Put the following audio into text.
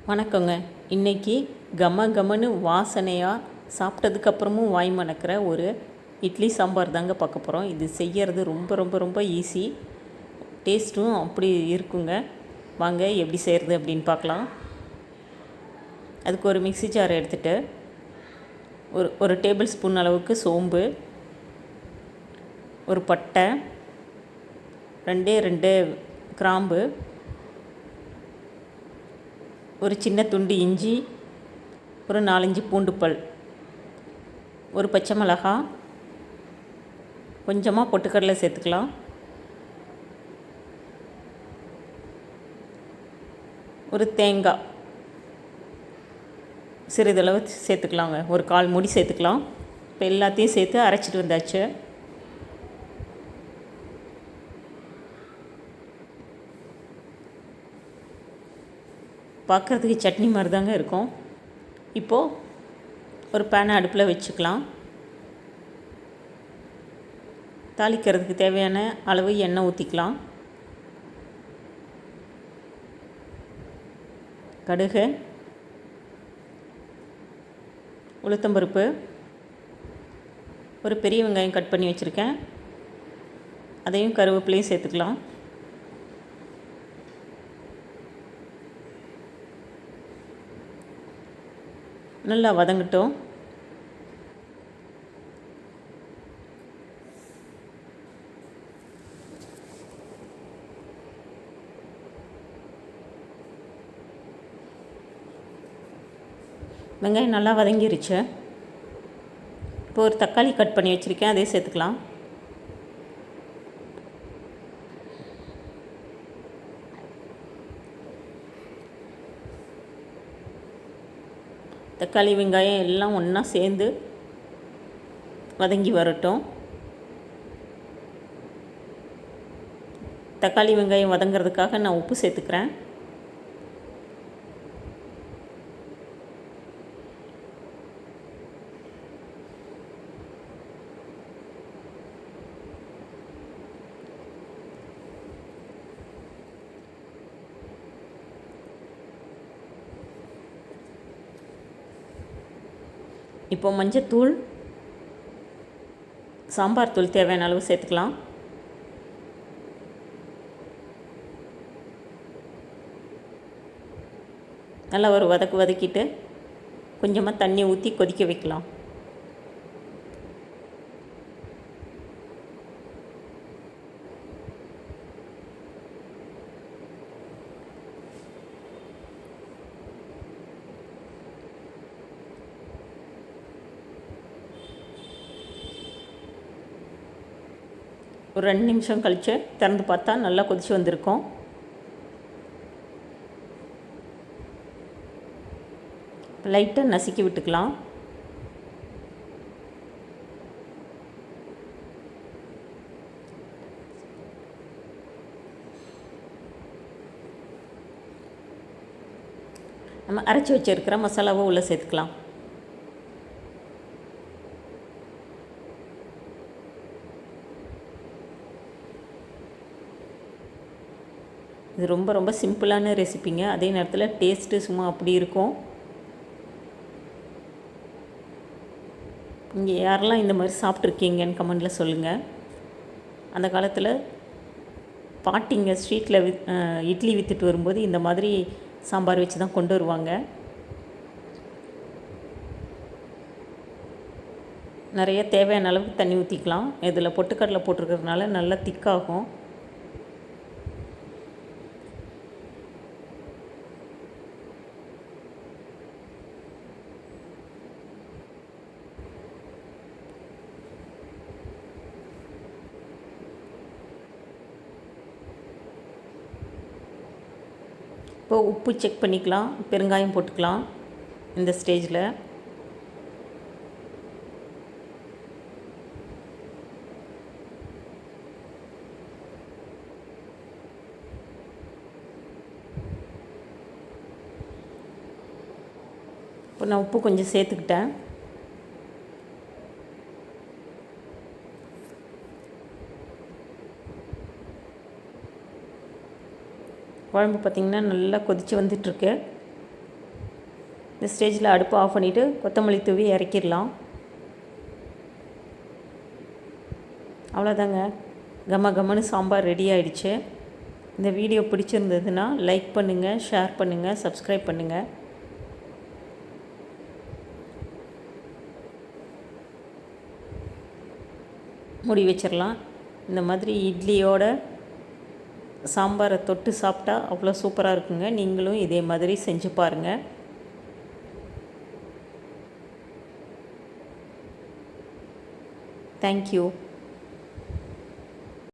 வணக்கங்க. இன்றைக்கி கமன்னு வாசனையாக சாப்பிட்டதுக்கப்புறமும் வாய் மணக்கிற ஒரு இட்லி சாம்பார் தாங்க பார்க்க போகிறோம். இது செய்கிறது ரொம்ப ரொம்ப ரொம்ப ஈஸி, டேஸ்ட்டும் அப்படி இருக்குங்க. வாங்க எப்படி செய்கிறது அப்படின்னு பார்க்கலாம். அதுக்கு ஒரு மிக்ஸி ஜார் எடுத்துகிட்டு ஒரு டேபிள் ஸ்பூன் அளவுக்கு சோம்பு, ஒரு பட்டை, ரெண்டு கிராம்பு, ஒரு சின்ன துண்டு இஞ்சி, ஒரு 4-5 பூண்டு பல், ஒரு பச்சை மிளகாய், கொஞ்சமாக பொட்டுக்கடலை சேர்த்துக்கலாம், ஒரு தேங்காய் சிறிதளவு சேர்த்துக்கலாங்க, ஒரு 1/4 மூடி சேர்த்துக்கலாம். இப்போ எல்லாத்தையும் சேர்த்து அரைச்சிட்டு வந்தாச்சு. பார்க்குறதுக்கு சட்னி மாதிரி தாங்க இருக்கும். இப்போது ஒரு பேனை அடுப்பில் வச்சுக்கலாம். தாளிக்கிறதுக்கு தேவையான அளவு எண்ணெய் ஊற்றிக்கலாம். கடுகு, உளுத்தம்பருப்பு, ஒரு பெரிய வெங்காயம் கட் பண்ணி வச்சுருக்கேன், அதையும் கருவேப்பிலையும் சேர்த்துக்கலாம். நல்லா வதங்கட்டும். வெங்காயம் நல்லா வதங்கிருச்சு. இப்போ ஒரு தக்காளி கட் பண்ணி வச்சுருக்கேன், அதையும் சேர்த்துக்கலாம். தக்காளி வெங்காயம் எல்லாம் ஒன்றா சேர்ந்து வதங்கி வரட்டும். தக்காளி வெங்காயம் வதங்கிறதுக்காக நான் உப்பு சேர்த்துக்கிறேன். இப்போ மஞ்சத்தூள், சாம்பார் தூள் தேவையான அளவு சேர்த்துக்கலாம். நல்லா ஒரு வதக்கிட்டு கொஞ்சமாக தண்ணி ஊற்றி கொதிக்க வைக்கலாம். ஒரு 2 நிமிஷம் கழித்து திறந்து பார்த்தா நல்லா கொதித்து வந்திருக்கும். லைட்டாக நசுக்கி விட்டுக்கலாம். நம்ம அரைச்சி வச்சுருக்கிற மசாலாவை உள்ளே சேர்த்துக்கலாம். இது ரொம்ப ரொம்ப சிம்பிளான ரெசிபிங்க, அதே நேரத்தில் டேஸ்ட்டு சும்மா அப்படி இருக்கும். நீங்கள் யாரெல்லாம் இந்த மாதிரி சாப்பிட்ருக்கீங்கன்னு கமெண்டில் சொல்லுங்கள். அந்த காலத்தில் பாட்டிங்க ஸ்ட்ரீட்டில் இட்லி விற்றுட்டு வரும்போது இந்த மாதிரி சாம்பார் வச்சு தான் கொண்டு வருவாங்க. நிறைய தேவையான அளவுக்கு தண்ணி ஊற்றிக்கலாம். இதில் பொட்டுக்கடலை போட்டிருக்கிறதுனால நல்லா திக்காகும். இப்போ உப்பு செக் பண்ணிக்கலாம், பெருங்காயம் போட்டுக்கலாம். இந்த ஸ்டேஜில் இப்போ நான் உப்பு கொஞ்சம் சேர்த்துக்கிட்டேன். குழம்பு பார்த்திங்கன்னா நல்லா கொதித்து வந்துட்டுருக்கு. இந்த ஸ்டேஜில் அடுப்பு ஆஃப் பண்ணிவிட்டு கொத்தமல்லி தூவி இறக்கிடலாம். அவ்வளோதாங்க, கமன்னு சாம்பார் ரெடி ஆகிடுச்சு. இந்த வீடியோ பிடிச்சிருந்ததுன்னா லைக் பண்ணுங்கள், ஷேர் பண்ணுங்கள், சப்ஸ்கிரைப் பண்ணுங்கள். மூடி வச்சிடலாம். இந்த மாதிரி இட்லியோட சாம்பாரை தொட்டு சாப்பிட்டா அவ்வளோ சூப்பராக இருக்குங்க. நீங்களும் இதே மாதிரி செஞ்சு பாருங்கள். தேங்க்யூ.